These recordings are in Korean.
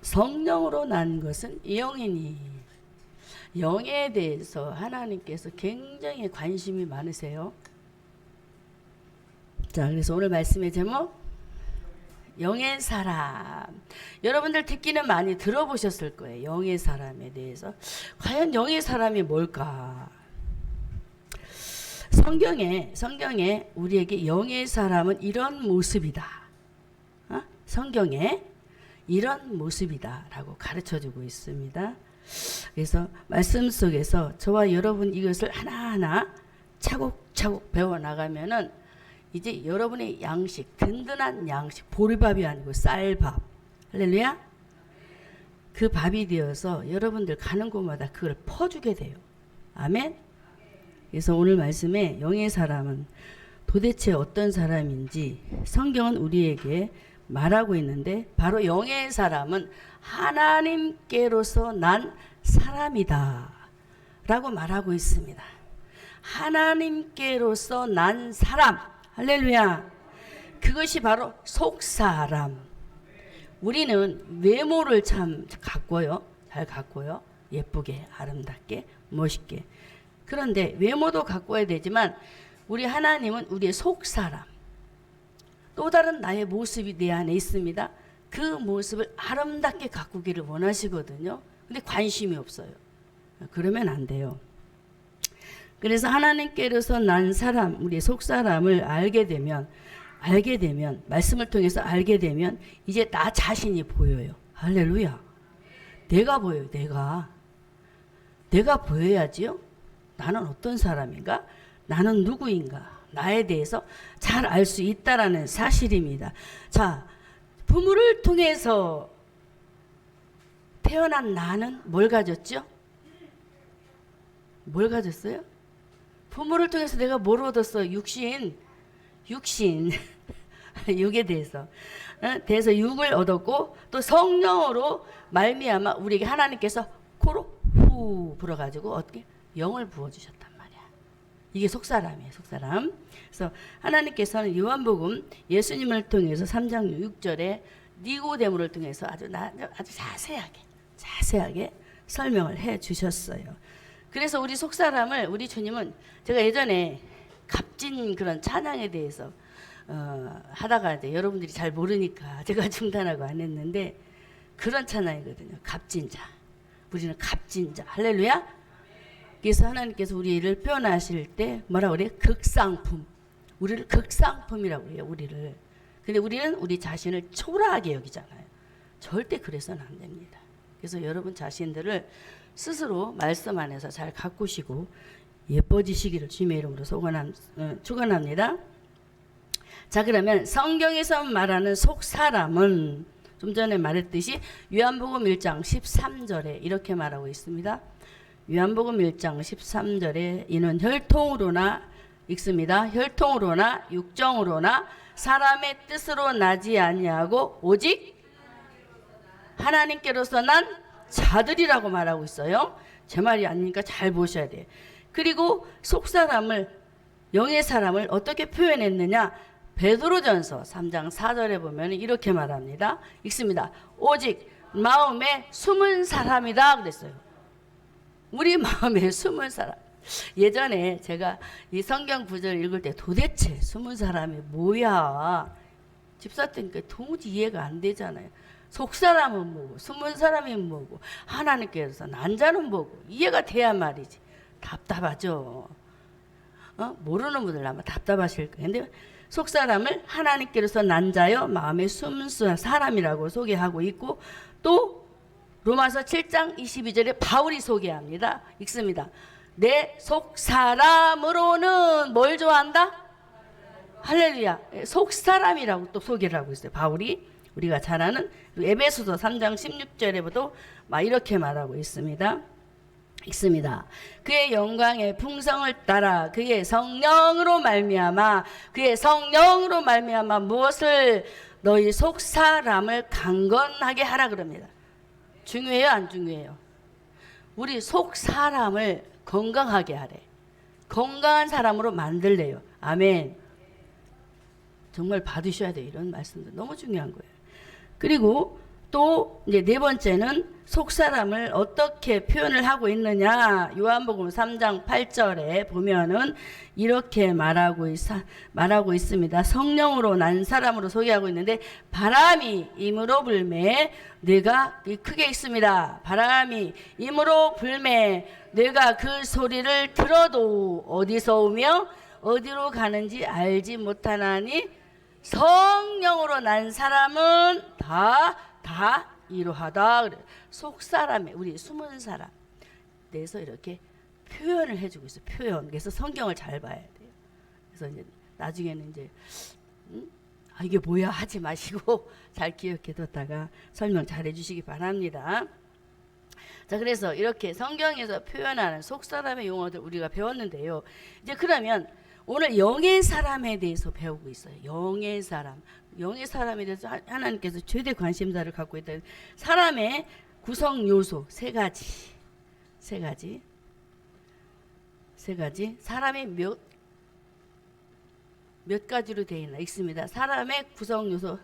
성령으로 난 것은 영이니. 영에 대해서 하나님께서 굉장히 관심이 많으세요. 자, 그래서 오늘 말씀의 제목, 영의 사람. 여러분들 듣기는 많이 들어보셨을 거예요. 영의 사람에 대해서. 과연 영의 사람이 뭘까? 성경에 우리에게 영의 사람은 이런 모습이다. 성경에 이런 모습이다 라고 가르쳐주고 있습니다. 그래서 말씀 속에서 저와 여러분 이것을 하나하나 차곡차곡 배워나가면은 이제 여러분의 양식, 든든한 양식, 보리밥이 아니고 쌀밥, 할렐루야, 그 밥이 되어서 여러분들 가는 곳마다 그걸 퍼주게 돼요. 아멘. 그래서 오늘 말씀에 영의 사람은 도대체 어떤 사람인지 성경은 우리에게 말하고 있는데, 바로 영의 사람은 하나님께로서 난 사람이다 라고 말하고 있습니다. 하나님께로서 난 사람, 할렐루야. 그것이 바로 속사람. 우리는 외모를 참 갖고요, 잘 갖고요, 예쁘게, 아름답게, 멋있게. 그런데 외모도 갖고야 되지만 우리 하나님은 우리의 속사람, 또 다른 나의 모습이 내 안에 있습니다. 그 모습을 아름답게 가꾸기를 원하시거든요. 근데 관심이 없어요. 그러면 안 돼요. 그래서 하나님께로서 난 사람, 우리의 속사람을 알게 되면, 말씀을 통해서 알게 되면 이제 나 자신이 보여요. 할렐루야. 내가 보여요. 내가 보여야지요. 나는 어떤 사람인가? 나는 누구인가? 나에 대해서 잘 알 수 있다라는 사실입니다. 자, 부모를 통해서 태어난 나는 뭘 가졌죠? 뭘 가졌어요? 부모를 통해서 내가 뭘 얻었어요? 육신. 육에 대해서. 대해서 육을 얻었고, 또 성령으로 말미암아 우리에게 하나님께서 코로 후 불어가지고 어떻게? 영을 부어주셨단 말이야. 이게 속사람이에요, 속사람. 그래서 하나님께서는 요한복음 예수님을 통해서 3장 6절에 니고데모를 통해서 아주 자세하게 설명을 해 주셨어요. 그래서 우리 속사람을, 우리 주님은, 제가 예전에 값진 그런 찬양에 대해서 하다가 이제 여러분들이 잘 모르니까 제가 중단하고 안 했는데, 그런 찬양이거든요. 값진 자. 우리는 값진 자. 할렐루야. 그래서 하나님께서 우리를 표현하실 때 뭐라 그래요? 극상품. 우리를 극상품이라고 해요, 우리를. 근데 우리는 우리 자신을 초라하게 여기잖아요. 절대 그래서는 안 됩니다. 그래서 여러분 자신들을 스스로 말씀 안에서 잘 가꾸시고 예뻐지시기를 주님의 이름으로 축원합니다. 자, 그러면 성경에서 말하는 속사람은 좀 전에 말했듯이 요한복음 1장 13절에 이렇게 말하고 있습니다. 요한복음 1장 13절에 이는 혈통으로나, 읽습니다. 혈통으로나 육정으로나 사람의 뜻으로 나지 아니하고 오직 하나님께로서 난 자들이라고 말하고 있어요. 제 말이 아니니까 잘 보셔야 돼요. 그리고 속사람을, 영의 사람을 어떻게 표현했느냐? 베드로전서 3장 4절에 보면 이렇게 말합니다. 읽습니다. 오직 마음에 숨은 사람이다 그랬어요. 우리 마음에 숨은 사람. 예전에 제가 이 성경 구절 읽을 때 도대체 숨은 사람이 뭐야? 집사 때니까 도무지 이해가 안 되잖아요. 속사람은 뭐고, 숨은 사람이 뭐고, 하나님께서 난 자는 뭐고, 이해가 돼야 말이지. 답답하죠. 모르는 분들 아마 답답하실 거예요. 근데 속사람을 하나님께로서 난 자여 마음에 숨은 사람이라고 소개하고 있고, 또 로마서 7장 22절에 바울이 소개합니다. 읽습니다. 내 속사람으로는 뭘 좋아한다? 할렐루야. 속사람이라고 또 소개를 하고 있어요, 바울이. 우리가 잘 아는 에베소서 3장 16절에도 막 이렇게 말하고 있습니다. 읽습니다. 그의 영광의 풍성을 따라 그의 성령으로 말미암아 무엇을? 너희 속사람을 강건하게 하라 그럽니다. 중요해요, 안 중요해요? 우리 속사람을 건강하게 하래. 건강한 사람으로 만들래요. 아멘. 정말 받으셔야 돼요. 이런 말씀도 너무 중요한 거예요. 그리고 또 이제 네 번째는 속사람을 어떻게 표현을 하고 있느냐. 요한복음 3장 8절에 보면은 이렇게 말하고 있습니다. 성령으로 난 사람으로 소개하고 있는데, 바람이 임으로 불매 내가 크게 있습니다. 바람이 임으로 불매 내가 그 소리를 들어도 어디서 오며 어디로 가는지 알지 못하나니 성령으로 난 사람은 다 이러하다. 속사람에 우리 숨은 사람 내서 이렇게 표현을 해주고 있어요. 표현. 그래서 성경을 잘 봐야 돼요. 그래서 이제 나중에는 이제 이게 뭐야 하지 마시고 잘 기억해뒀다가 설명 잘 해주시기 바랍니다. 자, 그래서 이렇게 성경에서 표현하는 속사람의 용어들 우리가 배웠는데요. 이제 그러면 오늘 영의 사람에 대해서 배우고 있어요. 영의 사람. 영의 사람에 대해서 하나님께서 최대 관심사를 갖고 있다. 사람의 구성 요소 세 가지. 사람이 몇 가지로 되어 있습니다. 사람의 구성 요소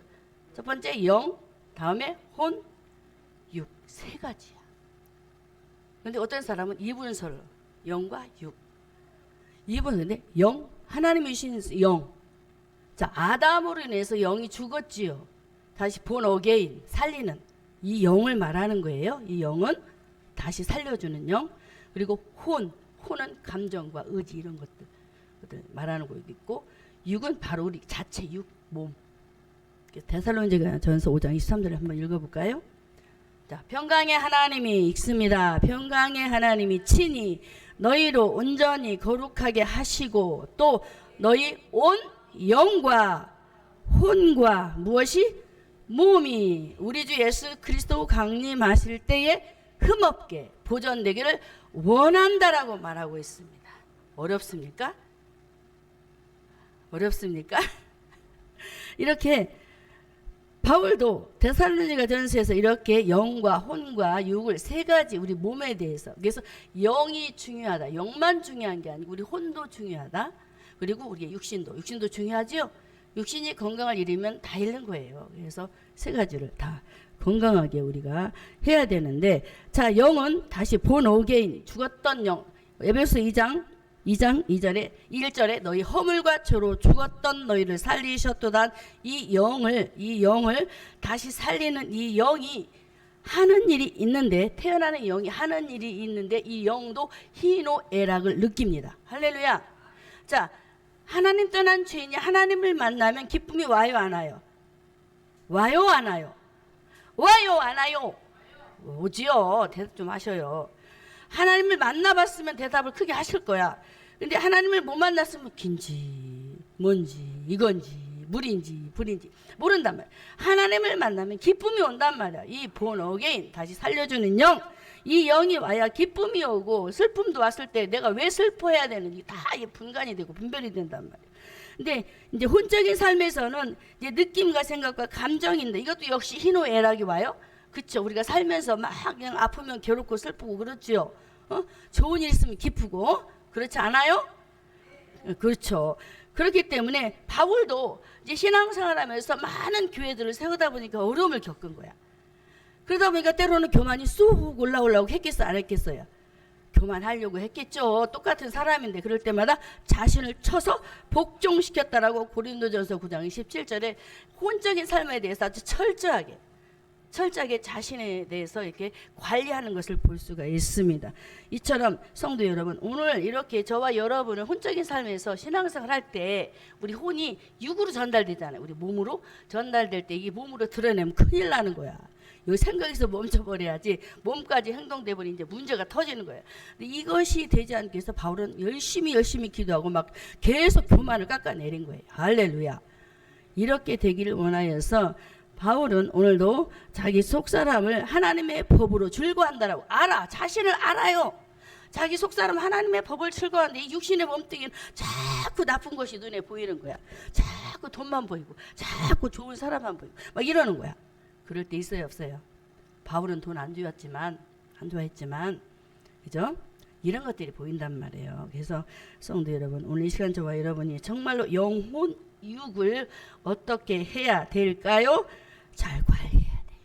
첫 번째 영, 다음에 혼, 육. 세 가지야. 근데 어떤 사람은 이분설 영과 육. 근데 영, 하나님이 주신 영. 자, 아담으로 인해서 영이 죽었지요. 다시 본 어게인, 살리는 이 영을 말하는 거예요. 이 영은 다시 살려주는 영. 그리고 혼은 감정과 의지 이런 것들 말하는 거 있고, 육은 바로 우리 자체 육, 몸. 데살로니가 전서 5장 23절을 한번 읽어볼까요? 자, 평강의 하나님이 있습니다. 평강의 하나님이 친히 너희로 온전히 거룩하게 하시고 또 너희 온 영과 혼과 무엇이? 몸이 우리 주 예수 그리스도 강림하실 때에 흠없게 보존되기를 원한다라고 말하고 있습니다. 어렵습니까? 이렇게 바울도 데살로니가 전서에서 이렇게 영과 혼과 육을 세 가지 우리 몸에 대해서, 그래서 영이 중요하다. 영만 중요한 게 아니고 우리 혼도 중요하다. 그리고 우리의 육신도 중요하죠. 육신이 건강을 잃으면 다 잃는 거예요. 그래서 세 가지를 다 건강하게 우리가 해야 되는데, 자, 영은 다시 본 어게인 죽었던 영. 에베소 2장 1절에 너희 허물과 죄로 죽었던 너희를 살리셨도다. 이 영을 다시 살리는 이 영이 하는 일이 있는데, 태어나는 영이 하는 일이 있는데 이 영도 희노애락을 느낍니다. 할렐루야. 자, 하나님 떠난 죄인이 하나님을 만나면 기쁨이 와요, 안 와요? 와요, 안 와요? 와요, 안 와요? 오지요. 대답 좀 하셔요. 하나님을 만나봤으면 대답을 크게 하실 거야. 근데 하나님을 못 만났으면 긴지 뭔지 이건지 물인지 불인지 모른단 말이야. 하나님을 만나면 기쁨이 온단 말이야. 이 본 어게인 다시 살려주는 영, 이 영이 와야 기쁨이 오고, 슬픔도 왔을 때 내가 왜 슬퍼해야 되는지 다 분간이 되고 분별이 된단 말이야. 근데 이제 혼적인 삶에서는 이제 느낌과 생각과 감정인데, 이것도 역시 희노애락이 와요. 그렇죠. 우리가 살면서 막 그냥 아프면 괴롭고 슬프고 그렇죠. 좋은 일 있으면 기쁘고 그렇지 않아요? 그렇죠. 그렇기 때문에 바울도 이제 신앙생활하면서 많은 교회들을 세우다 보니까 어려움을 겪은 거야. 그러다 보니까 때로는 교만이 쑥 올라오려고 했겠어, 안 했겠어요? 교만하려고 했겠죠. 똑같은 사람인데 그럴 때마다 자신을 쳐서 복종시켰다라고 고린도전서 9장 27절에 혼적인 삶에 대해서 아주 철저하게 자신에 대해서 이렇게 관리하는 것을 볼 수가 있습니다. 이처럼 성도 여러분, 오늘 이렇게 저와 여러분은 혼적인 삶에서 신앙생활 할 때 우리 혼이 육으로 전달되잖아요. 우리 몸으로 전달될 때 이게 몸으로 드러내면 큰일 나는 거야. 이 생각에서 멈춰버려야지 몸까지 행동돼 버리면 이제 문제가 터지는 거예요. 근데 이것이 되지 않기 위해서 바울은 열심히 기도하고 막 계속 교만을 깎아내린 거예요. 할렐루야. 이렇게 되기를 원하여서 바울은 오늘도 자기 속사람을 하나님의 법으로 즐거워한다라고 자신을 알아요. 자기 속사람 하나님의 법을 즐거워하는데 이 육신의 몸뚱이는 자꾸 나쁜 것이 눈에 보이는 거야. 자꾸 돈만 보이고 자꾸 좋은 사람만 보이고 막 이러는 거야. 그럴 때 있어요, 없어요? 바울은 돈 안 좋아했지만 그죠? 이런 것들이 보인단 말이에요. 그래서 성도 여러분, 오늘 이 시간 저와 여러분이 정말로 영혼 육을 어떻게 해야 될까요? 잘 관리해야 돼요.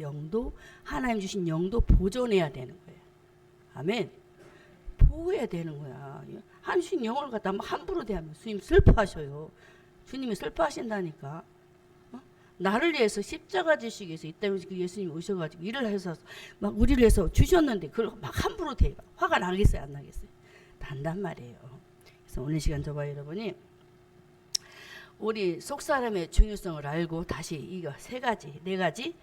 영도 하나님 주신 영도 보존해야 되는 거예요. 아멘. 보호해야 되는 거야. 하나님 주신 영을 갖다 함부로 대하면 주님 슬퍼하셔요. 주님이 슬퍼하신다니까. 나를 위해서 십자가 지시기 위해서 이 땅에 예수님이 오셔가지고 일을 해서 막 우리를 위해서 주셨는데 그걸 막 함부로 대요. 화가 나겠어요, 안 나겠어요? 난단 말이에요. 그래서 오늘 시간 저봐 여러분이 우리 속사람의 중요성을 알고 다시 이거 세 가지, 네 가지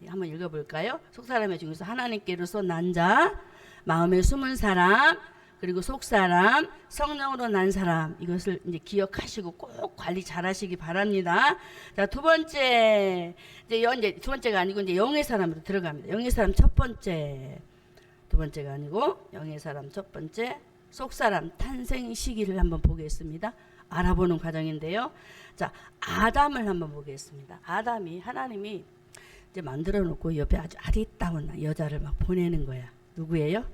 한번 읽어볼까요? 속사람의 중요성 하나님께로서 난 자, 마음에 숨은 사람, 그리고 속사람, 성령으로 난 사람 이것을 이제 기억하시고 꼭 관리 잘하시기 바랍니다. 자, 두 번째 이제 두 번째가 아니고 이제 영의 사람으로 들어갑니다. 영의 사람 첫 번째, 두 번째가 아니고 영의 사람 첫 번째 속사람 탄생 시기를 한번 보겠습니다. 알아보는 과정인데요. 자, 아담을 한번 보겠습니다. 아담이 하나님이 이제 만들어 놓고 옆에 아주 아리따운 여자를 막 보내는 거야. 누구예요?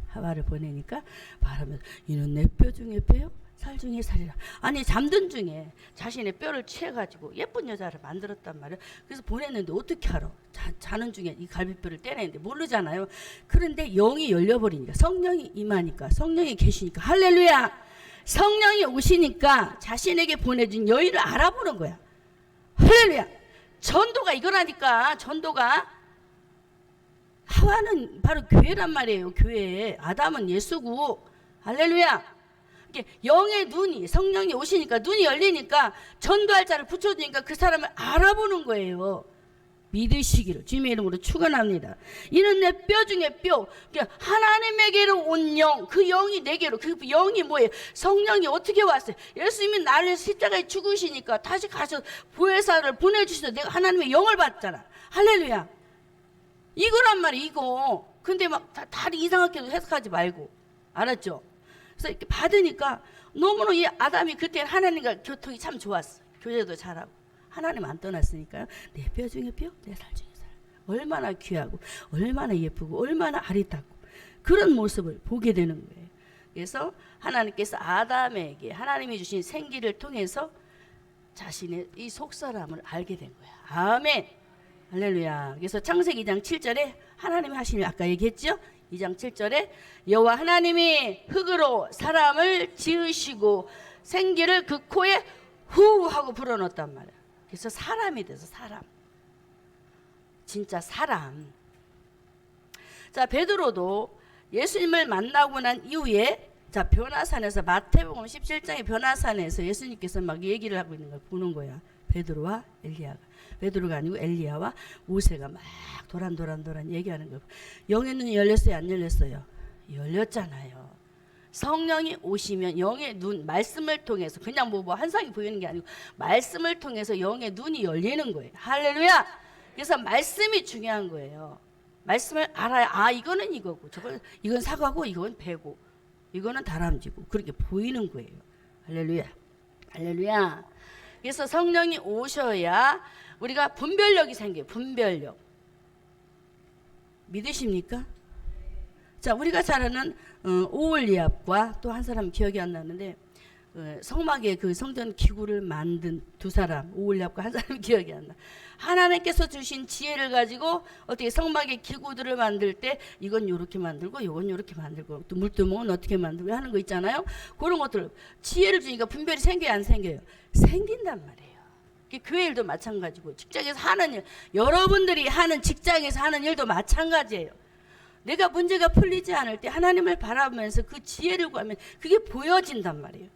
하와를 보내니까 말하면서 이는 내 뼈 중에 뼈요 살 중에 살이라. 아니 잠든 중에 자신의 뼈를 취해가지고 예쁜 여자를 만들었단 말이에요. 그래서 보냈는데 어떻게 알아? 자는 중에 이 갈비뼈를 떼내는데 모르잖아요. 그런데 영이 열려버리니까 성령이 임하니까 성령이 계시니까 할렐루야. 성령이 오시니까 자신에게 보내준 여인을 알아보는 거야. 할렐루야. 전도가 이거라니까. 전도가 하와는 바로 교회란 말이에요. 교회. 아담은 예수고. 할렐루야. 영의 눈이 성령이 오시니까 눈이 열리니까 전도할 자를 붙여주니까 그 사람을 알아보는 거예요. 믿으시기를 주님의 이름으로 축원합니다. 이는 내 뼈 중에 뼈. 하나님에게로 온 영. 그 영이 내게로. 그 영이 뭐예요? 성령이 어떻게 왔어요? 예수님이 나를 십자가에 죽으시니까 다시 가서 보혜사를 보내주셔서 내가 하나님의 영을 받잖아. 할렐루야. 이거란 말이야 이거. 근데 막 다리 이상하게도 해석하지 말고. 알았죠? 그래서 이렇게 받으니까 너무나 이 아담이 그때 하나님과 교통이 참 좋았어. 교제도 잘하고. 하나님 안 떠났으니까요. 내 뼈 중에 뼈, 내 살 중에 살. 얼마나 귀하고 얼마나 예쁘고 얼마나 아리따고 그런 모습을 보게 되는 거예요. 그래서 하나님께서 아담에게 하나님이 주신 생기를 통해서 자신의 이 속사람을 알게 된 거야. 아멘. 할렐루야. 그래서 창세기 2장 7절에 하나님이 하신 일 아까 얘기했죠? 2장 7절에 여호와 하나님이 흙으로 사람을 지으시고 생기를 그 코에 후 하고 불어넣었단 말이야. 그래서 사람이 돼서 사람. 진짜 사람. 자, 베드로도 예수님을 만나고 난 이후에 자, 변화산에서 마태복음 17장의 변화산에서 예수님께서 막 얘기를 하고 있는 걸 보는 거야. 베드로와 엘리야가. 베드로가 아니고 엘리야와 모세가 막 도란 얘기하는 거. 영의 눈이 열렸어요, 안 열렸어요? 열렸잖아요. 성령이 오시면 영의 눈, 말씀을 통해서 그냥 뭐 환상이 보이는 게 아니고 말씀을 통해서 영의 눈이 열리는 거예요. 할렐루야. 그래서 말씀이 중요한 거예요. 말씀을 알아야 아 이거는 이거고 저건 이건 사과고 이건 배고 이거는 다람쥐고 그렇게 보이는 거예요. 할렐루야. 할렐루야. 그래서 성령이 오셔야 우리가 분별력이 생겨요. 분별력. 믿으십니까? 자, 우리가 잘 아는 오홀리압과 또 한 사람 기억이 안 나는데 성막에 그 성전 기구를 만든 두 사람, 오홀리압과 한 사람 기억이 안 나. 하나님께서 주신 지혜를 가지고 어떻게 성막의 기구들을 만들 때 이건 요렇게 만들고 이건 요렇게 만들고 또 물두멍은 어떻게 만들고 하는 거 있잖아요. 그런 것들 지혜를 주니까 분별이 생겨요, 안 생겨요? 생긴단 말이에요. 교회 일도 마찬가지고 직장에서 하는 일, 여러분들이 하는 직장에서 하는 일도 마찬가지예요. 내가 문제가 풀리지 않을 때 하나님을 바라보면서 그 지혜를 구하면 그게 보여진단 말이에요.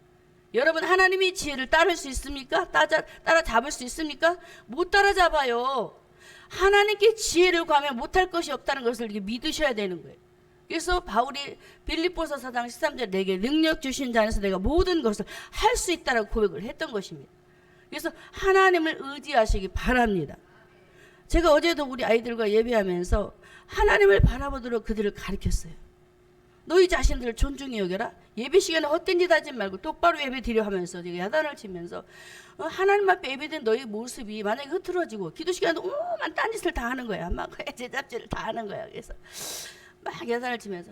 여러분 하나님의 지혜를 따를 수 있습니까? 따라잡을 수 있습니까? 못 따라잡아요. 하나님께 지혜를 구하면 못할 것이 없다는 것을 믿으셔야 되는 거예요. 그래서 바울이 빌립보서 4장 13절 내게 능력 주신 자 안에서 내가 모든 것을 할 수 있다라고 고백을 했던 것입니다. 그래서 하나님을 의지하시기 바랍니다. 제가 어제도 우리 아이들과 예배하면서 하나님을 바라보도록 그들을 가르쳤어요. 너희 자신들을 존중히 여겨라. 예배 시간에 헛된 짓 하지 말고 똑바로 예배 드려 하면서 제가 야단을 치면서 하나님 앞에 예배된 너희 모습이 만약에 흐트러지고 기도 시간에 오만 딴짓을 다 하는 거야. 막 제잡질을 다 하는 거야. 그래서 막 야단을 치면서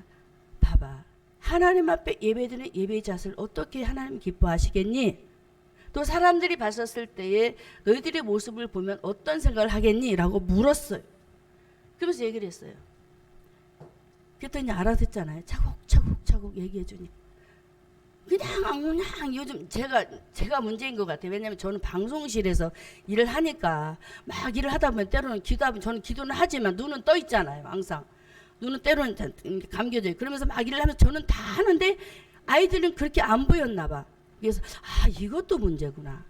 봐봐. 하나님 앞에 예배드리는 예배 자세를 어떻게 하나님 기뻐하시겠니? 또 사람들이 봤었을 때에 너희들의 모습을 보면 어떤 생각을 하겠니? 라고 물었어요. 그러면서 얘기를 했어요. 그랬더니 알아듣잖아요. 차곡차곡 얘기해 주니. 그냥 요즘 제가 문제인 것 같아요. 왜냐하면 저는 방송실에서 일을 하니까 막 일을 하다 보면 때로는 기도하면, 저는 기도는 하지만 눈은 떠 있잖아요. 항상 눈은 때로는 감겨져요. 그러면서 막 일을 하면서 저는 다 하는데 아이들은 그렇게 안 보였나 봐. 그래서 이것도 문제구나.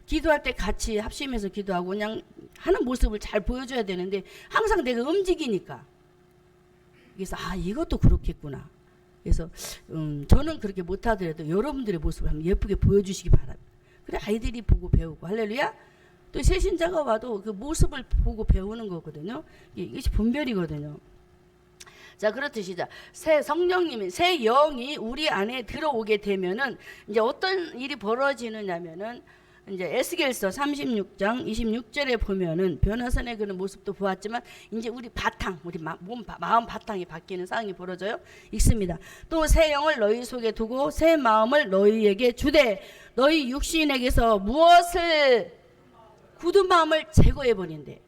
기도할 때 같이 합심해서 기도하고 그냥 하는 모습을 잘 보여줘야 되는데 항상 내가 움직이니까, 그래서 이것도 그렇겠구나. 그래서 저는 그렇게 못하더라도 여러분들의 모습을 한번 예쁘게 보여주시기 바랍니다. 그래 아이들이 보고 배우고. 할렐루야. 또 새신자가 와도 그 모습을 보고 배우는 거거든요. 이것이 분별이거든요. 자, 그렇듯이 새 성령님이, 새 영이 우리 안에 들어오게 되면은 이제 어떤 일이 벌어지느냐면은, 이제 에스겔서 36장 26절에 보면은 변화선의 그런 모습도 보았지만 이제 우리 바탕, 우리 마음 바탕이 바뀌는 상황이 벌어져요. 읽습니다. 또 새 영을 너희 속에 두고 새 마음을 너희에게 주되 너희 육신에게서 무엇을, 굳은 마음을 제거해 버린대.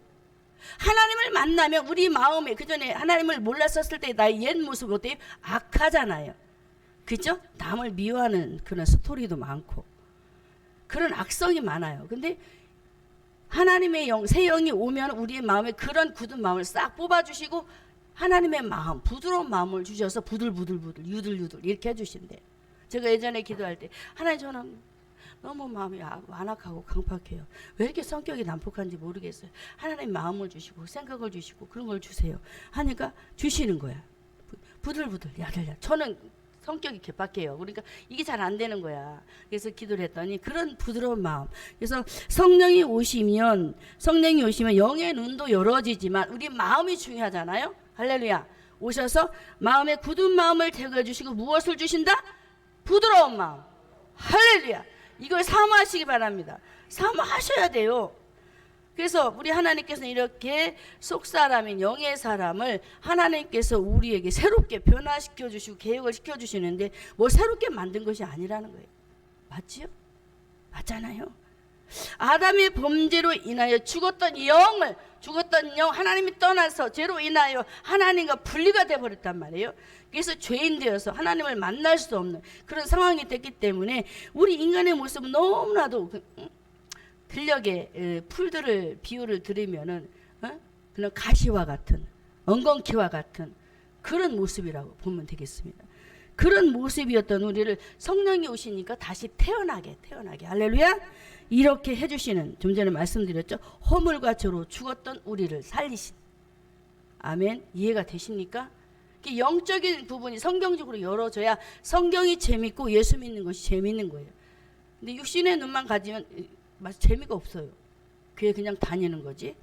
하나님을 만나면 우리 마음에, 그 전에 하나님을 몰랐었을 때 나의 옛 모습 어때요? 악하잖아요. 그죠? 남을 미워하는 그런 스토리도 많고 그런 악성이 많아요. 근데 하나님의 영, 새 영이 오면 우리의 마음에 그런 굳은 마음을 싹 뽑아주시고 하나님의 마음, 부드러운 마음을 주셔서 부들부들 유들유들 이렇게 해주신대. 제가 예전에 기도할 때, 하나님 저는 너무 마음이 완악하고 강팍해요. 왜 이렇게 성격이 난폭한지 모르겠어요. 하나님 마음을 주시고 생각을 주시고 그런 걸 주세요 하니까 주시는 거야. 부들부들 야들야들. 저는 성격이 개빡해요. 그러니까 이게 잘 안 되는 거야. 그래서 기도를 했더니 그런 부드러운 마음. 그래서 성령이 오시면 영의 눈도 열어지지만 우리 마음이 중요하잖아요. 할렐루야. 오셔서 마음의 굳은 마음을 제거해 주시고 무엇을 주신다? 부드러운 마음. 할렐루야. 이걸 사모하시기 바랍니다. 사모하셔야 돼요. 그래서 우리 하나님께서는 이렇게 속사람인 영의 사람을 하나님께서 우리에게 새롭게 변화시켜 주시고 개혁을 시켜 주시는데 뭐 새롭게 만든 것이 아니라는 거예요. 맞지요? 맞잖아요. 아담의 범죄로 인하여 죽었던 영, 하나님이 떠나서 죄로 인하여 하나님과 분리가 되어버렸단 말이에요. 그래서 죄인 되어서 하나님을 만날 수 없는 그런 상황이 됐기 때문에 우리 인간의 모습은 너무나도 들녘에 풀들을 비유를 드리면은 그런 가시와 같은, 엉겅퀴와 같은 그런 모습이라고 보면 되겠습니다. 그런 모습이었던 우리를 성령이 오시니까 다시 태어나게 할렐루야. 이렇게 해주시는, 좀 전에 말씀드렸죠. 허물과 죄로 죽었던 우리를 살리신. 아멘. 이해가 되십니까? 영적인 부분이 성경적으로 열어져야 성경이 재밌고 예수 믿는 것이 재밌는 거예요. 근데 육신의 눈만 가지면 재미가 없어요. 교회 그냥 다니는 거지.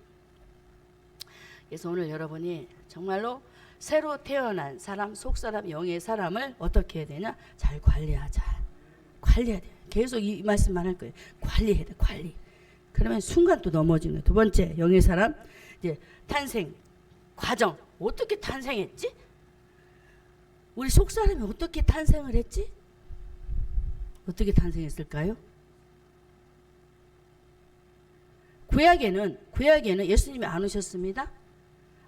그래서 오늘 여러분이 정말로 새로 태어난 사람, 속사람, 영의 사람을 어떻게 해야 되냐? 잘 관리하자. 관리해야 돼. 계속 이 말씀만 할 거예요. 관리해야 돼. 관리. 그러면 순간 또 넘어지는. 두 번째, 영의 사람. 이제 탄생 과정. 어떻게 탄생했지? 우리 속사람이 어떻게 탄생을 했지? 어떻게 탄생했을까요? 구약에는 예수님이 안 오셨습니다.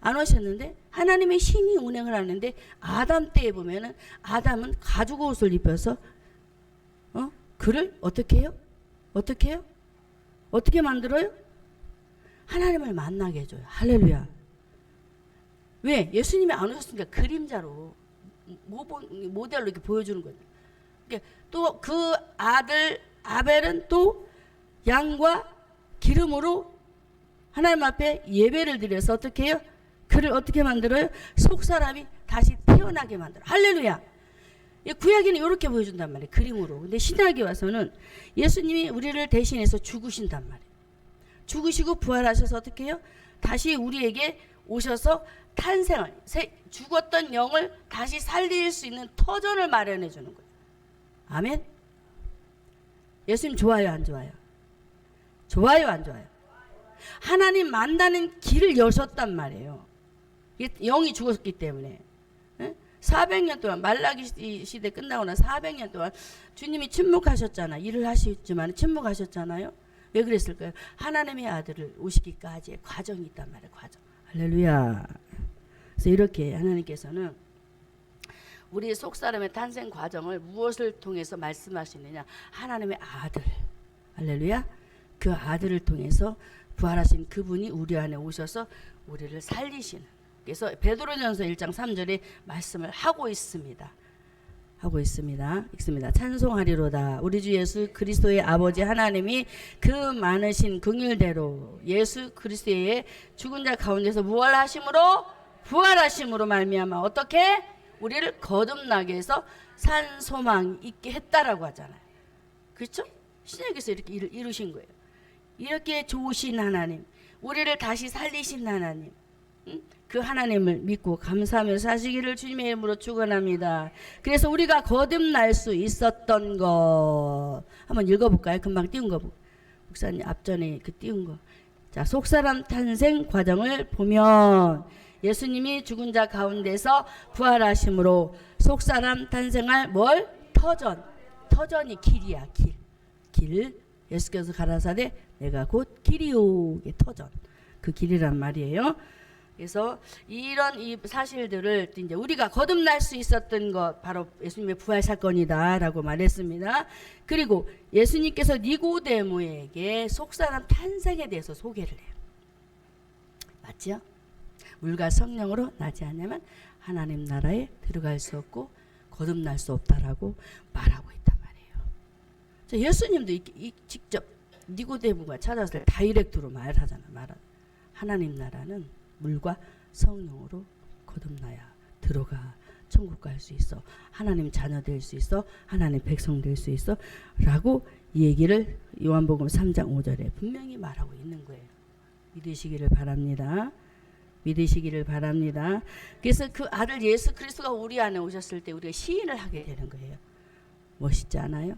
안 오셨는데 하나님의 신이 운행을 하는데 아담 때에 보면은 아담은 가죽 옷을 입혀서 그를 어떻게 해요? 어떻게 만들어요? 하나님을 만나게 해줘요. 할렐루야. 왜? 예수님이 안 오셨으니까 그림자로 모델로 이렇게 보여주는 거예요. 그러니까 또 그 아들 아벨은 또 양과 기름으로 하나님 앞에 예배를 드려서 어떻게 해요? 그를 어떻게 만들어요? 속사람이 다시 태어나게 만들어요. 할렐루야. 구약에는 이렇게 보여준단 말이에요. 그림으로. 근데 신약에 와서는 예수님이 우리를 대신해서 죽으신단 말이에요. 죽으시고 부활하셔서 어떻게 해요? 다시 우리에게 오셔서 탄생을, 죽었던 영을 다시 살릴 수 있는 터전을 마련해 주는 거예요. 아멘. 예수님 좋아요, 안 좋아요? 좋아요, 안 좋아요? 하나님 만나는 길을 여셨단 말이에요. 영이 죽었기 때문에. 400년 동안 말라기 시대 끝나고 나 400년 동안 주님이 침묵하셨잖아. 일을 하시지만 침묵하셨잖아요. 왜 그랬을까요? 하나님의 아들을 오시기까지의 과정이 있단 말이에요. 과정. 할렐루야. 그래서 이렇게 하나님께서는 우리 속사람의 탄생 과정을 무엇을 통해서 말씀하시느냐? 하나님의 아들. 할렐루야. 그 아들을 통해서 부활하신 그분이 우리 안에 오셔서 우리를 살리시는. 그래서 베드로전서 1장 3절에 말씀을 하고 있습니다. 하고 있습니다. 읽습니다. 찬송하리로다. 우리 주 예수 그리스도의 아버지 하나님이 그 많으신 긍휼대로 예수 그리스도의 죽은 자 가운데서 부활하심으로 말미암아 어떻게 우리를 거듭나게 해서 산 소망 있게 했다라고 하잖아요. 그렇죠? 신약에서 이렇게 이루신 거예요. 이렇게 좋으신 하나님, 우리를 다시 살리신 하나님, 그 하나님을 믿고 감사하며 사시기를 주님의 이름으로 축원합니다. 그래서 우리가 거듭날 수 있었던 것 한번 읽어볼까요? 금방 띄운 거 목사님 앞전에 그 띄운 거. 자, 속사람 탄생 과정을 보면 예수님이 죽은 자 가운데서 부활하심으로 속사람 탄생할 뭘? 터전이 길이야. 길. 예수께서 가라사대 내가 곧 길이요. 터전. 그 길이란 말이에요. 그래서 이런 이 사실들을 이제 우리가 거듭날 수 있었던 것 바로 예수님의 부활 사건이다라고 말했습니다. 그리고 예수님께서 니고데모에게 속사람 탄생에 대해서 소개를 해요. 맞죠? 물과 성령으로 나지 않으면 하나님 나라에 들어갈 수 없고 거듭날 수 없다라고 말하고 있단 말이에요. 예수님도 직접 니고데모가 찾아서 다이렉트로 말하잖아. 하나님 나라는 물과 성령으로 거듭나야 들어가 천국 갈 수 있어. 하나님 자녀 될 수 있어. 하나님 백성 될 수 있어. 라고 이 얘기를 요한복음 3장 5절에 분명히 말하고 있는 거예요. 믿으시기를 바랍니다. 그래서 그 아들 예수 그리스도가 우리 안에 오셨을 때 우리가 시인을 하게 되는 거예요. 멋있지 않아요?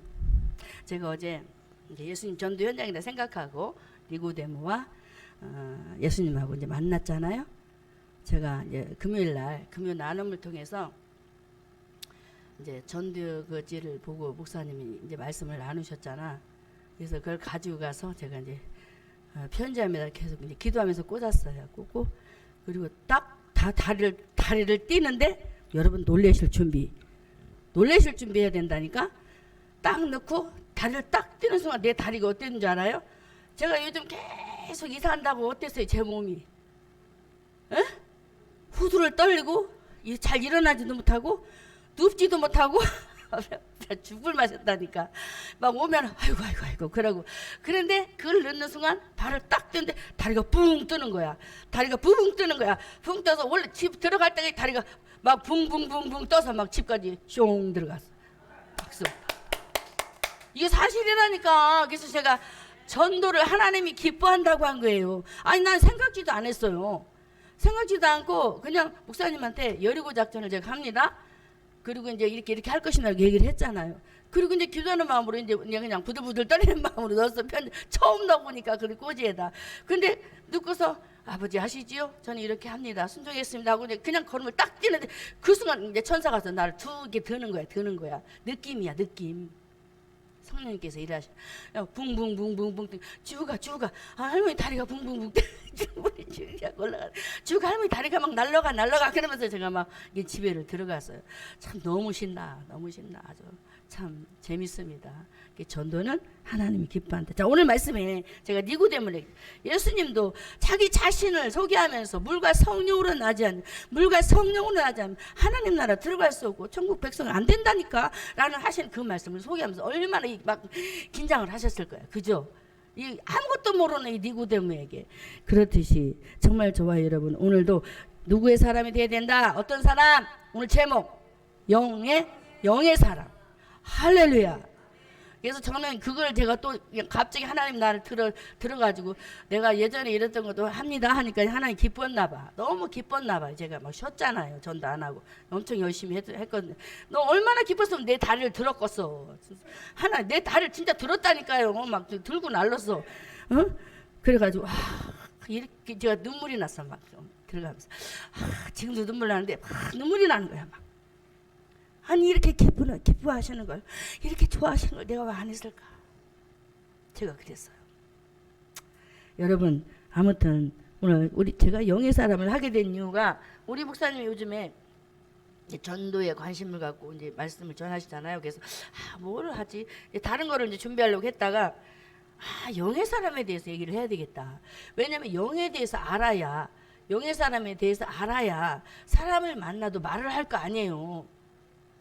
제가 어제 예수님 전도 현장이다 생각하고 니고데모와 예수님하고 이제 만났잖아요. 제가 이제 금요일 나눔을 통해서 이제 전도지를 보고 목사님이 이제 말씀을 나누셨잖아. 그래서 그걸 가지고 가서 제가 이제 편지함에다 계속 이제 기도하면서 꽂았어요. 꽂고 그리고 딱 다리를 띄는데 여러분 놀라실 준비해야 된다니까. 딱 넣고 다리를 딱 띄는 순간 내 다리가 어땠는 줄 알아요? 제가 요즘 계속 이사한다고 어땠어요? 제 몸이 후두를 떨리고 잘 일어나지도 못하고 눕지도 못하고 죽을 맛했다니까. 막 오면 아이고 그러고 그런데 그걸 넣는 순간 발을 딱 뜨는데 다리가 붕 뜨는 거야. 붕 떠서 원래 집 들어갈 때 다리가 막 붕붕붕붕 떠서 막 집까지 숑 들어갔어. 박수. 이게 사실이라니까. 그래서 제가 전도를 하나님이 기뻐한다고 한 거예요. 아니 난 생각지도 안 했어요. 생각지도 않고 그냥 목사님한테 여리고 작전을 제가 합니다. 그리고 이제 이렇게 할 것이라고 얘기를 했잖아요. 그리고 이제 기도하는 마음으로 이제 그냥 부들부들 떨리는 마음으로 넣었어. 처음 넣어보니까 그 꼬지에다. 근데 넣고서 아버지 하시지요? 저는 이렇게 합니다. 순종했습니다. 하고 그냥 걸음을 딱 뛰는데 그 순간 이제 천사가 와서 나를 두 개 드는 거야. 느낌이야, 느낌. 성령님께서 일하셔. 붕붕붕붕붕 주가 할머니 다리가 붕붕붕 올라가. 주가 할머니 다리가 막 날라가 그러면서 제가 막 집에를 들어갔어요. 참 너무 신나 아주 참 재밌습니다. 전도는 하나님이 기뻐한다. 자, 오늘 말씀에 제가 니고데모에게 예수님도 자기 자신을 소개하면서 물과 성령으로 나지 않으면 하나님 나라 들어갈 수 없고 천국 백성은 안 된다니까 라는 하신 그 말씀을 소개하면서 얼마나 막 긴장을 하셨을 거예요. 그죠? 이 아무것도 모르는 이 니고데모에게 그렇듯이 정말 저와 여러분 오늘도 누구의 사람이 돼야 된다. 어떤 사람? 오늘 제목 영의 사람. 할렐루야. 그래서 저는 그걸 제가 또 갑자기 하나님 나를 들어가지고 내가 예전에 이랬던 것도 합니다 하니까 하나님 기뻤나 봐. 너무 기뻤나 봐. 제가 막 쉬었잖아요. 전도 안 하고 엄청 열심히 했거든요. 너 얼마나 기뻤으면 내 다리를 들었겠어. 하나님 내 다리를 진짜 들었다니까요. 막 들고 날랐어. 그래가지고 이렇게 제가 눈물이 났어. 막 들어가면서 지금도 눈물 나는데 막 눈물이 나는 거야. 막 아니 이렇게 기뻐하시는 걸, 이렇게 좋아하시는 걸 내가 왜 안 했을까? 제가 그랬어요. 여러분 아무튼 오늘 제가 영의 사람을 하게 된 이유가, 우리 목사님이 요즘에 이제 전도에 관심을 갖고 이제 말씀을 전하시잖아요. 그래서 뭘 하지? 다른 거를 이제 준비하려고 했다가 영의 사람에 대해서 얘기를 해야 되겠다. 왜냐하면 영에 대해서 알아야, 영의 사람에 대해서 알아야 사람을 만나도 말을 할 거 아니에요.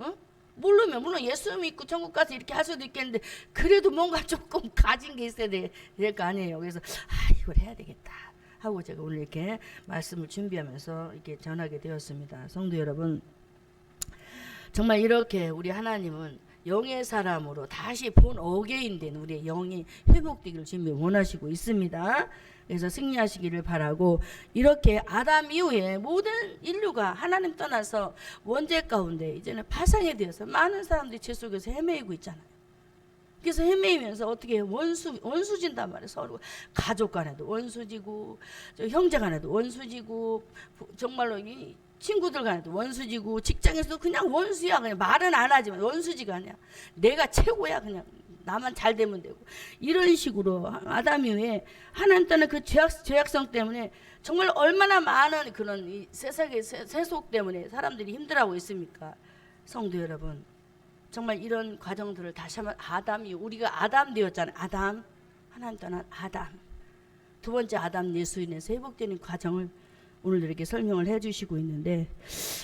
어? 모르면 물론 예수 믿고 천국 가서 이렇게 할 수도 있겠는데, 그래도 뭔가 조금 가진 게 있어야 될 거 아니에요. 그래서 이걸 해야 되겠다 하고 제가 오늘 이렇게 말씀을 준비하면서 이렇게 전하게 되었습니다. 성도 여러분, 정말 이렇게 우리 하나님은 영의 사람으로 다시 본 어게인 된 우리의 영이 회복되기를 지금 원하시고 있습니다. 그래서 승리하시기를 바라고, 이렇게 아담 이후에 모든 인류가 하나님 떠나서 원죄 가운데 이제는 파상에 되어서 많은 사람들이 죄 속에서 헤매이고 있잖아요. 그래서 헤매이면서 어떻게 해요? 원수진단 말이에요. 서로 가족 간에도 원수지고, 형제 간에도 원수지고, 정말로 이 친구들 간에도 원수지고, 직장에서도 그냥 원수야. 그냥 말은 안 하지만 원수지가 아니야. 내가 최고야. 그냥 나만 잘 되면 되고, 이런 식으로 아담 이후에 하나님 떠난 그 죄악성 때문에 정말 얼마나 많은 그런 이 세상의 세속 때문에 사람들이 힘들어하고 있습니까? 성도 여러분, 정말 이런 과정들을 다시 한번, 우리가 아담 되었잖아요. 아담, 하나님 떠난 아담, 두 번째 아담 예수 인해서 회복되는 과정을 오늘 이렇게 설명을 해주시고 있는데,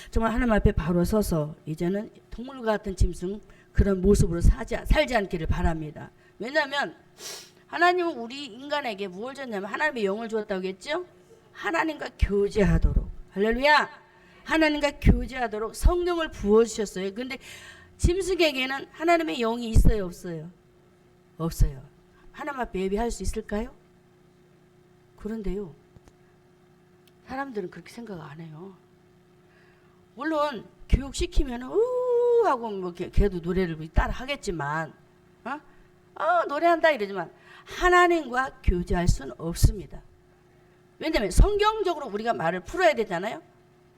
정말 하나님 앞에 바로 서서 이제는 동물과 같은 짐승 그런 모습으로 살지 않기를 바랍니다. 왜냐하면 하나님은 우리 인간에게 무엇을 줬냐면 하나님의 영을 주었다고 했죠. 하나님과 교제하도록, 할렐루야, 하나님과 교제하도록 성령을 부어주셨어요. 근데 짐승에게는 하나님의 영이 있어요, 없어요? 없어요. 하나님 앞에 예배할 수 있을까요? 그런데요, 사람들은 그렇게 생각 안 해요. 물론 교육시키면 하고 뭐 걔도 노래를 따라 하겠지만, 노래한다 이러지만 하나님과 교제할 수는 없습니다. 왜냐하면 성경적으로 우리가 말을 풀어야 되잖아요.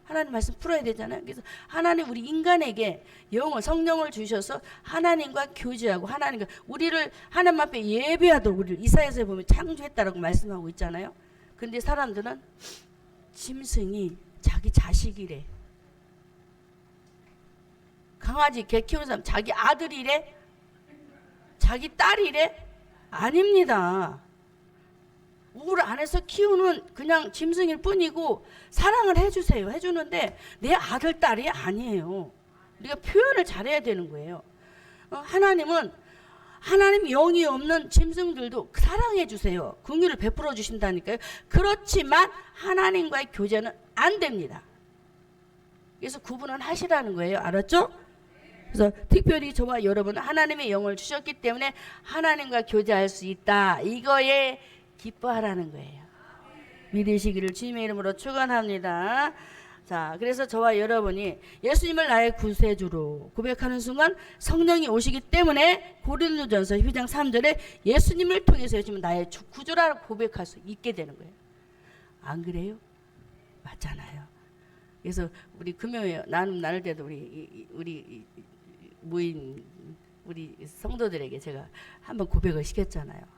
하나님 말씀 풀어야 되잖아요. 그래서 하나님 우리 인간에게 영을, 성령을 주셔서 하나님과 교제하고, 하나님과 우리를 하나님 앞에 예배하도록 우리를 이사야서에 보면 창조했다라고 말씀하고 있잖아요. 근데 사람들은 짐승이 자기 자식이래, 강아지 개 키우는 사람 자기 아들이래, 자기 딸이래. 아닙니다. 울 안에서 키우는 그냥 짐승일 뿐이고, 사랑을 해주세요, 해주는데 내 아들 딸이 아니에요. 우리가 표현을 잘해야 되는 거예요. 하나님은 하나님 영이 없는 짐승들도 사랑해 주세요. 긍휼을 베풀어 주신다니까요. 그렇지만 하나님과의 교제는 안 됩니다. 그래서 구분은 하시라는 거예요. 알았죠? 그래서 특별히 저와 여러분은 하나님의 영을 주셨기 때문에 하나님과 교제할 수 있다, 이거에 기뻐하라는 거예요. 믿으시기를 주님의 이름으로 축원합니다. 자, 그래서 저와 여러분이 예수님을 나의 구세주로 고백하는 순간 성령이 오시기 때문에 고린도전서 12장 3절에 예수님을 통해서 예수님은 나의 구주라고 고백할 수 있게 되는 거예요. 안 그래요? 맞잖아요. 그래서 우리 금요일 나눔 나눌 때도 우리 모인 우리 성도들에게 제가 한번 고백을 시켰잖아요.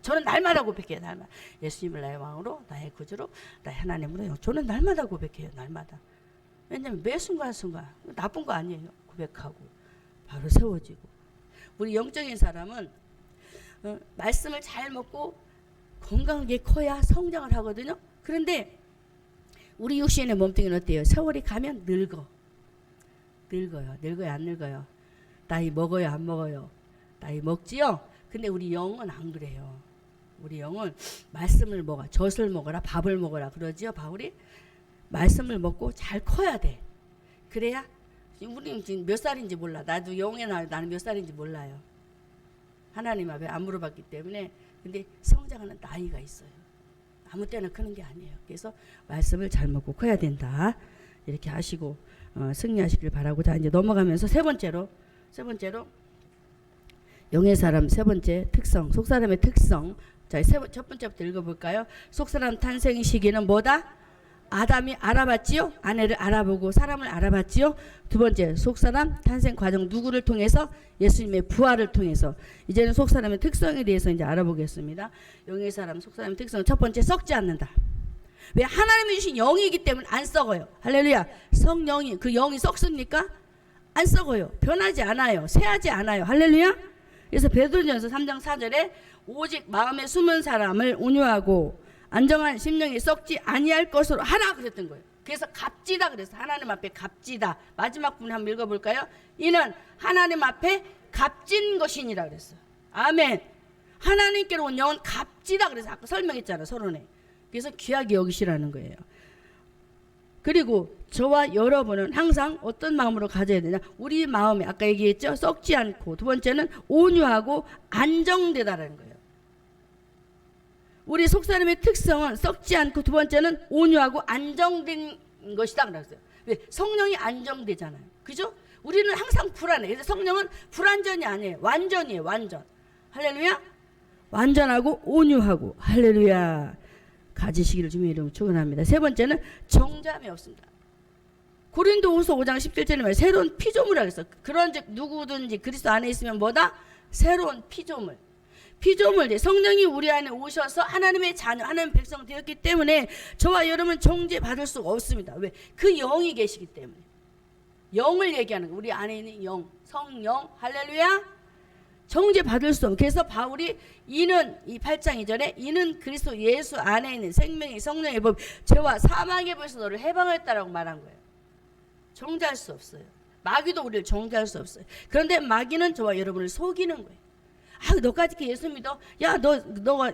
저는 날마다 고백해요. 날마다 예수님을 나의 왕으로, 나의 구주로, 나의 하나님으로. 저는 날마다 고백해요. 날마다. 왜냐하면 매 순간순간 나쁜 거 아니에요. 고백하고 바로 세워지고. 우리 영적인 사람은 말씀을 잘 먹고 건강하게 커야 성장을 하거든요. 그런데 우리 육신의 몸뚱이는 어때요? 세월이 가면 늙어요. 늙어요, 안 늙어요? 나이 먹어요, 안 먹어요? 나이 먹지요? 근데 우리 영은 안 그래요. 우리 영은 말씀을 먹어, 젖을 먹어라, 밥을 먹어라 그러지요, 바울이. 말씀을 먹고 잘 커야 돼. 그래야, 우리는 지금 몇 살인지 몰라. 나도 영에 나는 몇 살인지 몰라요. 하나님 앞에 안 물어봤기 때문에. 근데 성장하는 나이가 있어요. 아무 때나 크는 게 아니에요. 그래서 말씀을 잘 먹고 커야 된다, 이렇게 하시고 승리하시길 바라고. 자, 이제 넘어가면서 세 번째로 영의 사람 세 번째 특성, 속사람의 특성. 자, 첫 번째부터 읽어볼까요? 속사람 탄생 시기는 뭐다? 아담이 알아봤지요. 아내를 알아보고 사람을 알아봤지요. 두 번째, 속사람 탄생 과정 누구를 통해서? 예수님의 부활을 통해서. 이제는 속사람의 특성에 대해서 이제 알아보겠습니다. 영의 사람 속사람의 특성. 첫 번째, 썩지 않는다. 왜? 하나님이 주신 영이기 때문에 안 썩어요. 할렐루야. 성령이, 그 영이 썩습니까? 안 썩어요. 변하지 않아요. 쇠하지 않아요. 할렐루야. 그래서 베드로전서 3장 4절에 오직 마음에 숨은 사람을 온유하고 안정한 심령이 썩지 아니할 것으로 하라 그랬던 거예요. 그래서 값지다 그래서 하나님 앞에 값지다. 마지막 부분 한번 읽어볼까요? 이는 하나님 앞에 값진 것이니라 그랬어요. 아멘. 하나님께로 온 영은 값지다 그래서 아까 설명했잖아 서론에. 그래서 귀하게 여기시라는 거예요. 그리고 저와 여러분은 항상 어떤 마음으로 가져야 되냐? 우리 마음에 아까 얘기했죠. 썩지 않고. 두 번째는 온유하고 안정되다라는 거예요. 우리 속사람의 특성은 썩지 않고 두 번째는 온유하고 안정된 것이다 그랬어요. 왜? 성령이 안정되잖아요. 그죠? 우리는 항상 불안해. 그래서 성령은 불완전이 아니에요. 완전이에요. 완전. 할렐루야. 완전하고 온유하고. 할렐루야. 가지시기를 주님의 이름으로 축원합니다. 세 번째는 정죄함이 없습니다. 고린도후서 5장 17절에 말 새로운 피조물이라고 했어. 그런즉 누구든지 그리스도 안에 있으면 뭐다? 새로운 피조물. 피조물, 성령이 우리 안에 오셔서 하나님의 자녀, 하나님의 백성 되었기 때문에 저와 여러분은 정죄받을 수가 없습니다. 왜? 그 영이 계시기 때문에. 영을 얘기하는 거예요. 우리 안에 있는 영, 성령, 할렐루야. 정죄받을 수 없는. 그래서 바울이 이는 이 8장 2절에 이는 그리스도 예수 안에 있는 생명의 성령의 법 죄와 사망의 벌에서 너를 해방했다라고 말한 거예요. 정죄할 수 없어요. 마귀도 우리를 정죄할 수 없어요. 그런데 마귀는 저와 여러분을 속이는 거예요. 아, 너까지 이렇게 예수 믿어? 야, 너가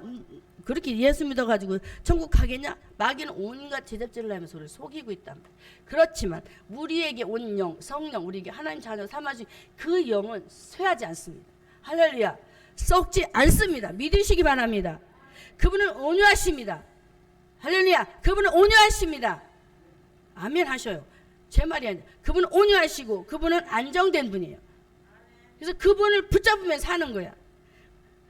그렇게 예수 믿어가지고 천국 가겠냐? 마귀는 온갖 제잡질을 하면서 우리를 속이고 있단 말이에요. 그렇지만 우리에게 온 영, 성령, 우리에게 하나님 자녀 삼아주신 그 영은 쇠하지 않습니다. 할렐루야. 썩지 않습니다. 믿으시기 바랍니다. 그분은 온유하십니다. 할렐루야. 그분은 온유하십니다. 아멘 하셔요. 제 말이 아니라 그분은 온유하시고 그분은 안정된 분이에요. 그래서 그분을 붙잡으면 사는 거야.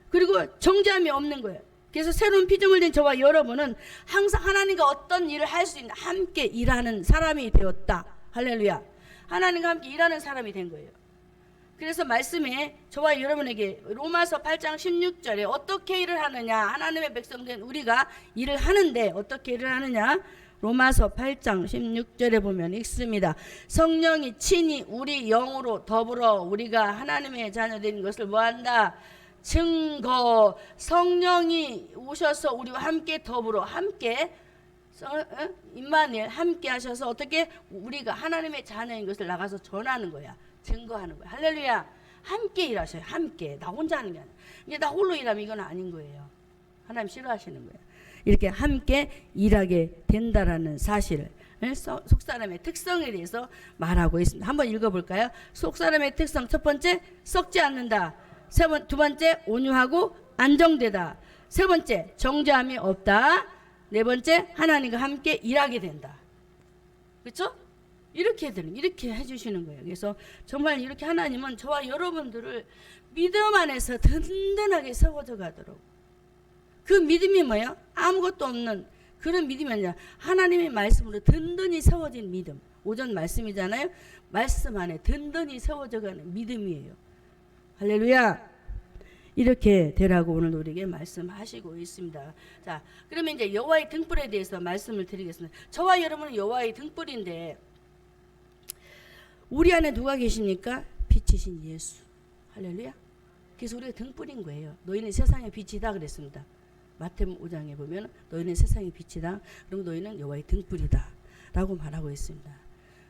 그리고 정죄함이 없는 거예요. 그래서 새로운 피조물 된 저와 여러분은 항상 하나님과 어떤 일을 할 수 있는 함께 일하는 사람이 되었다. 할렐루야. 하나님과 함께 일하는 사람이 된 거예요. 그래서 말씀에 저와 여러분에게 로마서 8장 16절에 어떻게 일을 하느냐, 하나님의 백성된 우리가 일을 하는데 어떻게 일을 하느냐, 로마서 8장 16절에 보면 읽습니다. 성령이 친히 우리 영으로 더불어 우리가 하나님의 자녀된 것을 뭐한다? 증거. 성령이 오셔서 우리와 함께 더불어 함께 임마누엘 함께 하셔서 어떻게 우리가 하나님의 자녀인 것을 나가서 전하는 거야. 증거하는 거야. 할렐루야. 함께 일하셔요. 함께. 나 혼자 하는 게 아니야. 이게 나 홀로 일하면 이건 아닌 거예요. 하나님 싫어하시는 거예요. 이렇게 함께 일하게 된다라는 사실을 속사람의 특성에 대해서 말하고 있습니다. 한번 읽어볼까요? 속사람의 특성 첫 번째 썩지 않는다. 두 번째 온유하고 안정되다. 세 번째 정죄함이 없다. 네 번째 하나님과 함께 일하게 된다. 그렇죠? 이렇게 해주시는 거예요. 그래서 정말 이렇게 하나님은 저와 여러분들을 믿음 안에서 든든하게 세워져 가도록. 그 믿음이 뭐예요? 아무것도 없는 그런 믿음이 아니라 하나님의 말씀으로 든든히 세워진 믿음. 오전 말씀이잖아요. 말씀 안에 든든히 세워져가는 믿음이에요. 할렐루야. 이렇게 되라고 오늘 우리에게 말씀하시고 있습니다. 자, 그러면 이제 여호와의 등불에 대해서 말씀을 드리겠습니다. 저와 여러분은 여호와의 등불인데 우리 안에 누가 계십니까? 빛이신 예수. 할렐루야. 그래서 우리가 등불인 거예요. 너희는 세상의 빛이다 그랬습니다. 마태복음 5장에 보면 너희는 세상의 빛이다. 그럼 너희는 여호와의 등불이다 라고 말하고 있습니다.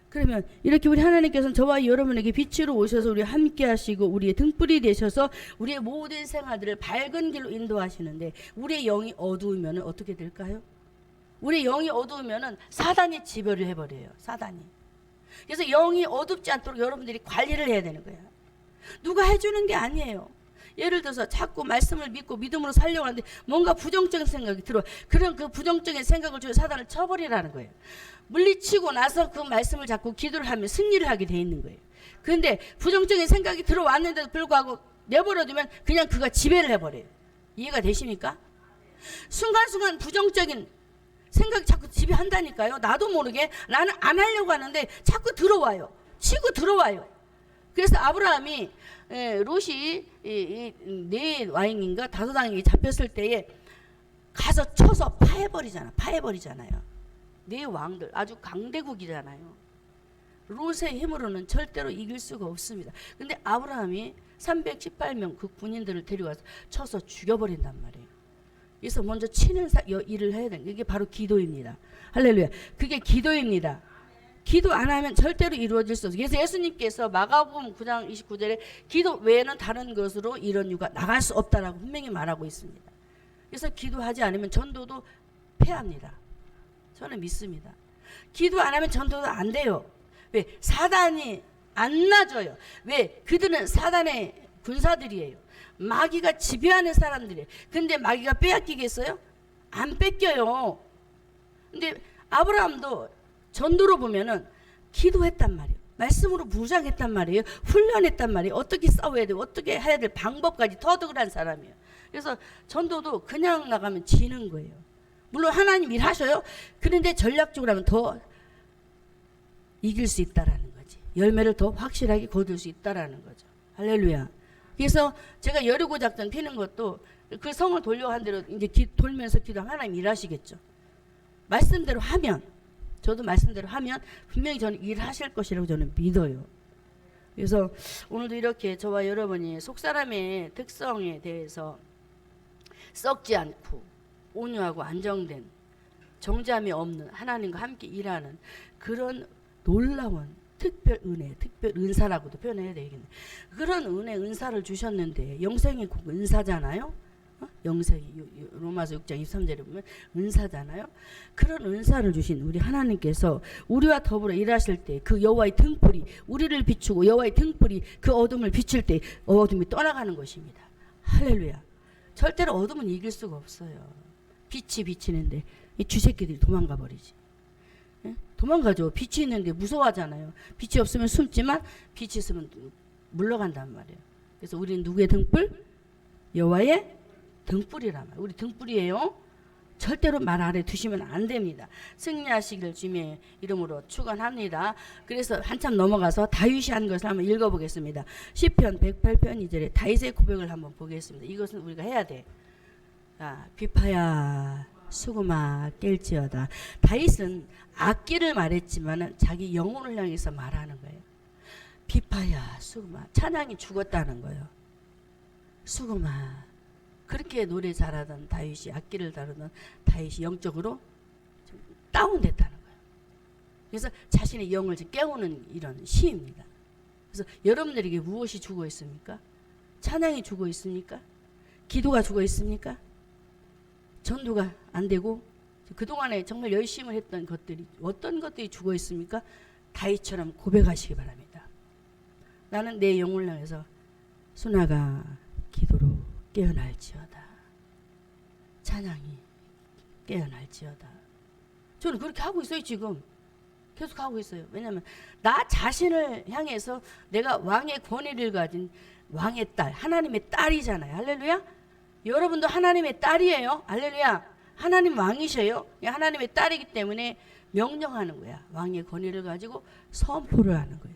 그러면 이렇게 우리 하나님께서는 저와 여러분에게 빛으로 오셔서 우리 함께 하시고 우리의 등불이 되셔서 우리의 모든 생활들을 밝은 길로 인도하시는데 우리의 영이 어두우면 어떻게 될까요? 우리의 영이 어두우면 사단이 지배를 해버려요. 사단이. 그래서 영이 어둡지 않도록 여러분들이 관리를 해야 되는 거예요. 누가 해주는 게 아니에요. 예를 들어서 자꾸 말씀을 믿고 믿음으로 살려고 하는데 뭔가 부정적인 생각이 들어. 그런 그 부정적인 생각을 주고 사단을 쳐버리라는 거예요. 물리치고 나서 그 말씀을 잡고 기도를 하면 승리를 하게 돼 있는 거예요. 그런데 부정적인 생각이 들어왔는데도 불구하고 내버려두면 그냥 그가 지배를 해버려요. 이해가 되십니까? 순간순간 부정적인 생각이 자꾸 지배한다니까요. 나도 모르게 나는 안 하려고 하는데 자꾸 들어와요. 치고 들어와요. 그래서 아브라함이 롯이 네 왕인가 다섯 왕이 잡혔을 때에 가서 쳐서 파해버리잖아요. 네 왕들 아주 강대국이잖아요. 롯의 힘으로는 절대로 이길 수가 없습니다. 근데 아브라함이 318명 그 군인들을 데려가서 쳐서 죽여버린단 말이에요. 그래서 먼저 치는 일을 해야 되는 게 이게 바로 기도입니다. 할렐루야. 그게 기도입니다. 기도 안 하면 절대로 이루어질 수 없어요. 그래서 예수님께서 마가복음 9장 29절에 기도 외에는 다른 것으로 이런 유가 나갈 수 없다라고 분명히 말하고 있습니다. 그래서 기도하지 않으면 전도도 패합니다. 저는 믿습니다. 기도 안 하면 전도도 안 돼요. 왜? 사단이 안 놔줘요. 왜? 그들은 사단의 군사들이에요. 마귀가 지배하는 사람들이에요. 근데 마귀가 빼앗기겠어요? 안 뺏겨요. 근데 아브라함도 전도로 보면은 기도했단 말이에요. 말씀으로 무장했단 말이에요. 훈련했단 말이에요. 어떻게 싸워야 돼요? 어떻게 해야 될 방법까지 터득을 한 사람이에요. 그래서 전도도 그냥 나가면 지는 거예요. 물론 하나님 일하셔요. 그런데 전략적으로 하면 더 이길 수 있다라는 거지. 열매를 더 확실하게 거둘 수 있다라는 거죠. 할렐루야. 그래서 제가 여리고 작전 피는 것도 그 성을 돌려 한 대로 이제 돌면서 기도하면 하나님 일하시겠죠. 말씀대로 하면, 저도 말씀대로 하면 분명히 저는 일하실 것이라고 저는 믿어요. 그래서 오늘도 이렇게 저와 여러분이 속사람의 특성에 대해서 썩지 않고 온유하고 안정된 정잠이 없는 하나님과 함께 일하는 그런 놀라운 특별 은혜, 특별 은사라고도 표현해야 되겠네. 그런 은혜, 은사를 주셨는데 영생이 곧 은사잖아요. 영생이 로마서 6장 23절에 보면 은사잖아요. 그런 은사를 주신 우리 하나님께서 우리와 더불어 일하실 때 그 여호와의 등불이 우리를 비추고 여호와의 등불이 그 어둠을 비출 때 어둠이 떠나가는 것입니다. 할렐루야. 절대로 어둠은 이길 수가 없어요. 빛이 비치는데 이 쥐새끼들이 도망가 버리지. 도망가죠. 빛이 있는데 무서워하잖아요. 빛이 없으면 숨지만 빛이 있으면 물러간단 말이에요. 그래서 우리는 누구의 등불? 여호와의 등불이란 말이에요. 우리 등불이에요. 절대로 말 아래 두시면 안 됩니다. 승리하시기를 주님의 이름으로 축원합니다. 그래서 한참 넘어가서 다윗이 한 것을 한번 읽어보겠습니다. 시편 108편 2절에 다윗의 고백을 한번 보겠습니다. 이것은 우리가 해야 돼. 비파야 수구마 깰지어다. 다윗은 악기를 말했지만 자기 영혼을 향해서 말하는 거예요. 비파야 수구마, 찬양이 죽었다는 거예요. 수구마. 그렇게 노래 잘하던 다윗이, 악기를 다루던 다윗이 영적으로 좀 다운됐다는 거예요. 그래서 자신의 영을 깨우는 이런 시입니다. 그래서 여러분들에게 무엇이 죽어 있습니까? 찬양이 죽어 있습니까? 기도가 죽어 있습니까? 전도가 안 되고 그동안에 정말 열심히 했던 것들이 어떤 것들이 죽어 있습니까? 다윗처럼 고백하시기 바랍니다. 나는 내 영혼을 향해서 순화가 기도로 깨어날지어다. 찬양이 깨어날지어다. 저는 그렇게 하고 있어요. 지금 계속 하고 있어요. 왜냐하면 나 자신을 향해서 내가 왕의 권위를 가진 왕의 딸, 하나님의 딸이잖아요. 할렐루야. 여러분도 하나님의 딸이에요. 할렐루야. 하나님 왕이셔요. 하나님의 딸이기 때문에 명령하는 거야. 왕의 권위를 가지고 선포를 하는 거야.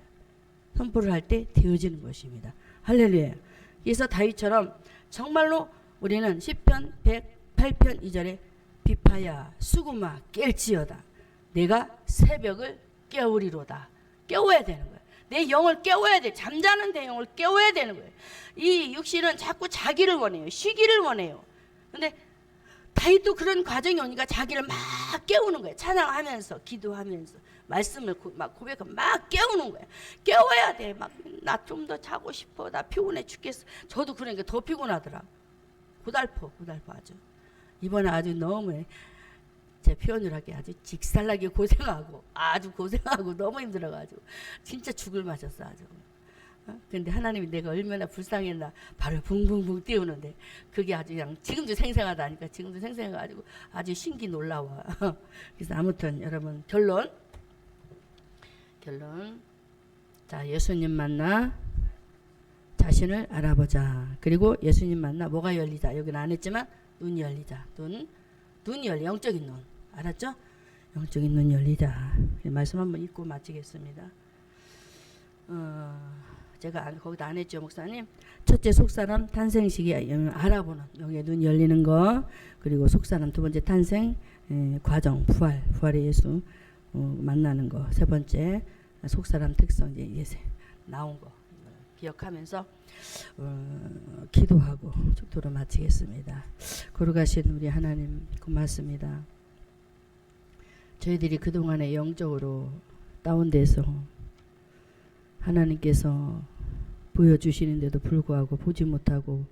선포를 할 때 되어지는 것입니다. 할렐루야. 그래서 다윗처럼 정말로 우리는 시편 108편 2절에 비파야 수구마 깰지어다. 내가 새벽을 깨우리로다. 깨워야 되는 거야. 내 영을 깨워야 돼. 잠자는 내 영을 깨워야 되는 거예요. 이 육신은 자꾸 자기를 원해요. 쉬기를 원해요. 근데 다윗도 그런 과정이 오니까 자기를 막 깨우는 거예요. 찬양하면서 기도하면서 말씀을 막 고백하고 막 깨우는 거예요. 깨워야 돼. 막 나 좀 더 자고 싶어. 나 피곤해 죽겠어. 저도 그러니까 더 피곤하더라. 고달퍼 아주. 이번에 아주 너무 제 표현을 하기 아주 직살나게 고생하고 아주 고생하고 너무 힘들어가지고 진짜 죽을 맛이었어 아주. 근데 하나님이 내가 얼마나 불쌍했나 바로 붕붕붕 띄우는데 그게 아주 그냥 지금도 생생하다니까 지금도 생생해가지고 아주 신기 놀라워. 그래서 아무튼 여러분 결론 자 예수님 만나 자신을 알아보자. 그리고 예수님 만나 뭐가 열리자. 여기는 안 했지만 눈이 열리자. 눈이 열려. 영적인 눈. 알았죠? 영적인 눈 열리자. 말씀 한번 읽고 마치겠습니다. 제가 거기다 안 했죠, 목사님. 첫째 속사람 탄생시기 알아보는 영의 눈 열리는 거, 그리고 속사람 두 번째 탄생 과정 부활의 예수 만나는 거, 세 번째 속사람 특성 이제 나온 거 기억하면서 기도하고 축도로 마치겠습니다. 거룩하신 우리 하나님 고맙습니다. 저희들이 그동안에 영적으로 다운돼서 하나님께서 보여주시는데도 불구하고 보지 못하고